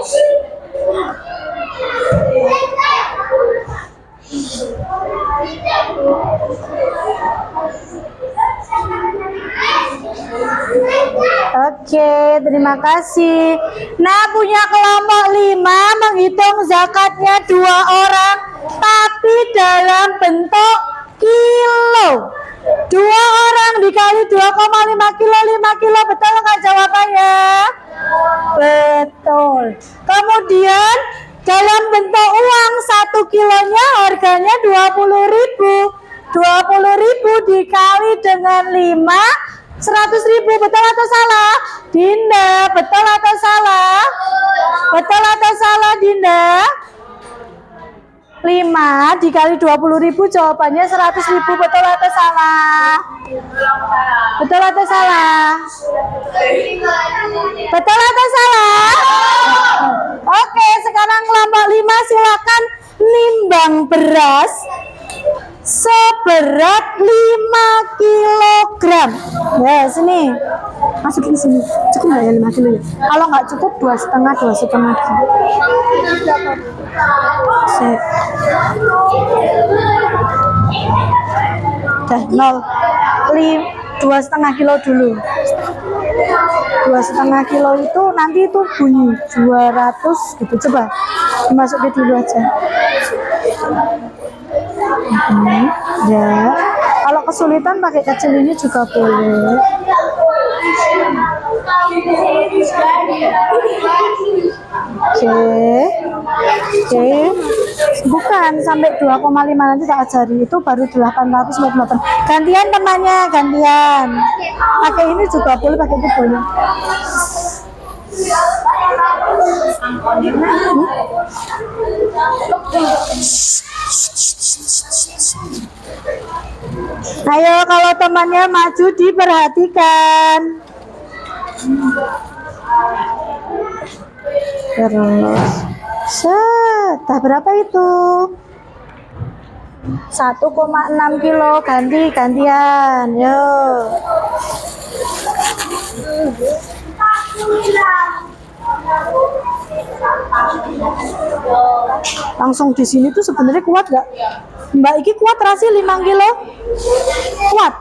Oke, terima kasih. Nah, punya kelompok 5 menghitung zakatnya 2 orang, tapi dalam bentuk kilo. 2 orang dikali 2,5 kilo, 5 kilo, betul nggak jawabannya? Betul. Kemudian dalam bentuk uang 1 kilonya harganya 20.000. 20.000 dikali dengan 5, 100.000, betul atau salah? Dinda, betul atau salah? Betul atau salah, Dinda? 5 dikali 20.000 jawabannya 100.000, betul atau salah? Betul atau salah? Betul atau salah? Oke, sekarang kelompok 5 silakan nimbang beras seberat 5 kilogram. Ya, sini. Masukin sini. Cukup nggak ya 5 kilo ya? Kalau nggak cukup 2,5 kilo. Dah 2,5 kilo dulu. 2,5 kilo itu nanti itu bunyi 200 gitu. Coba dimasukin dulu aja. Ya, kalau kesulitan pakai kecil ini juga boleh. Oke. Bukan sampai 2,5 nanti tak ajari. Itu baru 848. Gantian temannya, gantian. Pakai ini juga boleh, pakai itu boleh. Ayo kalau temannya maju diperhatikan. Terus set, berapa itu? 1,6 kilo, gantian. Yo. Langsung di sini tuh sebenarnya kuat gak? Mbak Iki kuat rasi 5 kilo? Kuat.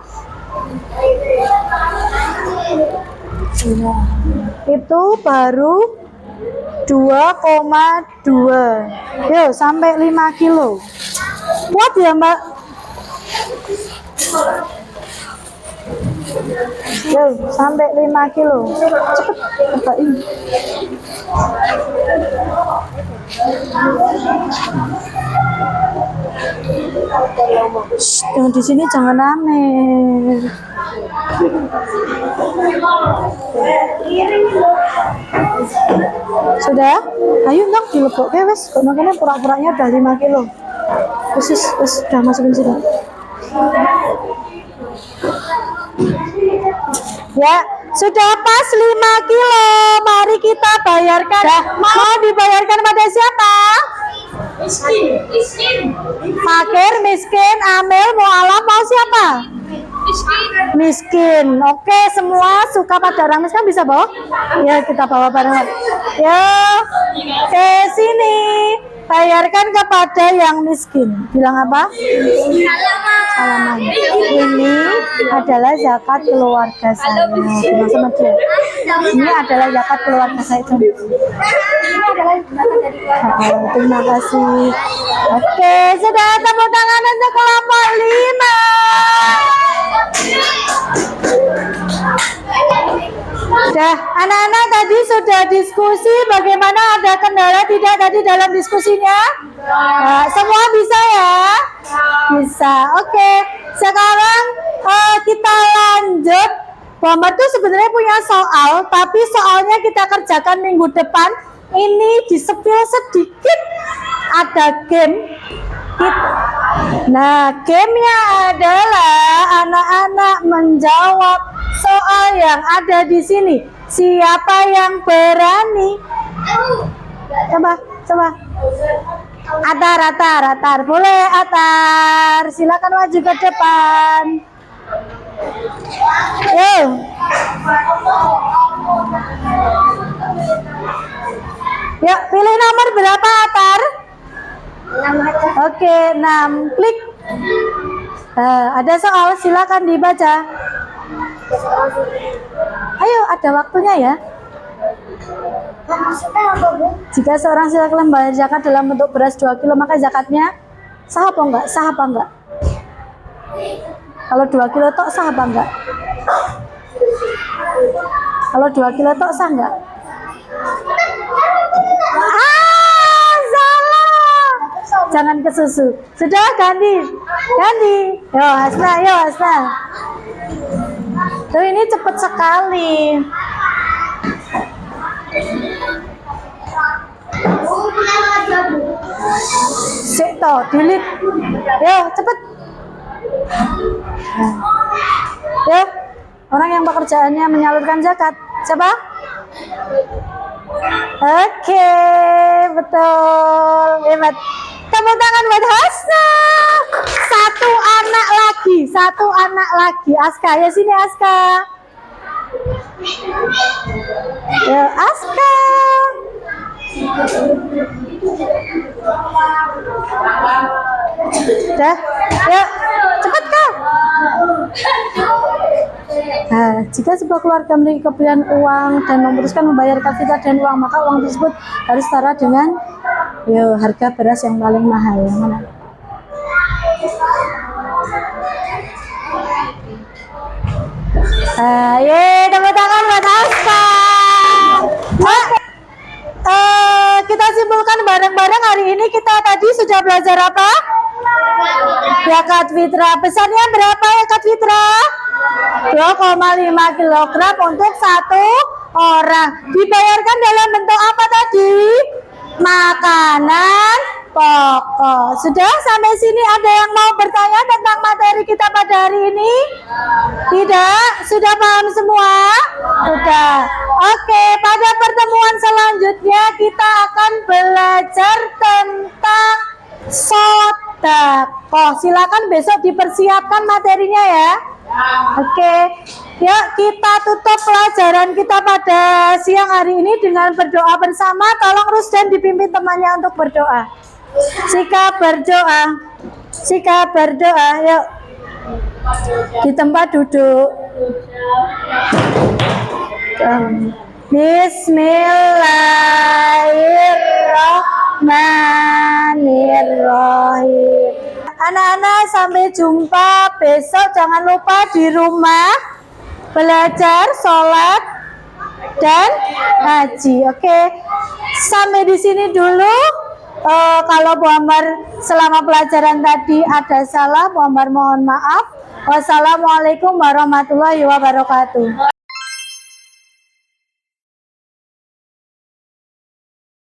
Itu baru 2,2. Yuk sampai 5 kilo. Kuat ya Mbak? Yuk sampai 5 kilo. Cepet cobain. Yang di sini jangan rame. Sudah? Ayo nak dilebok ke wes. Kok makanya pura-puranya udah 5 kilo. Wes udah masukin sini. Ya, sudah pas 5 kilo. Mari kita bayarkan. Mau dibayarkan pada siapa? Miskin. Fakir, miskin, amil, mualaf, mau siapa? Miskin. Oke, semua suka pada orang miskin bisa bawa? Ya, kita bawa bareng. Ya, ke sini. Bayarkan kepada yang miskin. Bilang apa? Salaman. Ini adalah zakat keluarga saya. Bilang sama dia. Ini adalah zakat keluarga saya. Terima kasih. Oke, sudah tepuk tangan untuk kelompok 5. Sudah, anak-anak tadi sudah diskusi bagaimana, ada kendala tidak tadi dalam diskusinya? Nah, semua bisa ya? Bisa. Oke, sekarang kita lanjut. Muhammad tuh sebenarnya punya soal, tapi soalnya kita kerjakan minggu depan. Ini di-spill sedikit. Ada game. Nah, gamenya adalah anak-anak menjawab soal yang ada di sini. Siapa yang berani? Coba. Atar. Boleh Atar. Silakan maju ke depan. Yo. Ya, pilih nomor berapa Atar? 6 Oke, 6. Klik. Ada soal, silakan dibaca. Ayo, ada waktunya ya. Maksudnya apa, Bu? Jika seorang silakan membayar zakat dalam bentuk beras 2 kilo, maka zakatnya sah apa enggak? Sah apa enggak? Kalau 2 kilo tok sah apa enggak? Kalau 2 kilo tok sah enggak? Salah. Jangan ke susu. Sudah ganti. Yo Hasna. Tuh ini cepat sekali. Sik to, delete. Yo, cepet. Ya, orang yang pekerjaannya menyalurkan zakat. Siapa? Oke, betul. Hebat. Tepuk tangan buat Hasna. Satu anak lagi. Aska, ya sini Aska. Ya, Aska. Dah, yuk, cepat Kak. Nah, jika sebuah keluarga memiliki kelebihan uang dan memutuskan membayar kafilah dan uang, maka uang tersebut harus setara dengan harga beras yang paling mahal. Yang mana? Tepuk tangan buat Aska. Mbak, kita tadi sudah belajar apa? Zakat fitrah. Pesannya berapa ya Kak Fitra? 2,5 kilogram untuk satu orang. Dibayarkan dalam bentuk apa tadi? Makanan pokok. Sudah sampai sini ada yang mau bertanya tentang materi kita pada hari ini? Tidak? Sudah paham semua? Sudah. Oke, pada pertemuan selanjutnya kita akan belajar tentang sedekah. Silakan besok dipersiapkan materinya ya. Oke, yuk kita tutup pelajaran kita pada siang hari ini dengan berdoa bersama. Tolong Rusdan dipimpin temannya untuk berdoa. Sikap berdoa, sikap berdoa. Yuk di tempat duduk. Bismillahirrahmanirrahim. Anak-anak, sampai jumpa besok. Jangan lupa di rumah belajar, sholat, dan ngaji. Oke, sampai di sini dulu. Kalau Bu Ambar selama pelajaran tadi ada salah, Bu Ambar mohon maaf. Wassalamualaikum warahmatullahi wabarakatuh.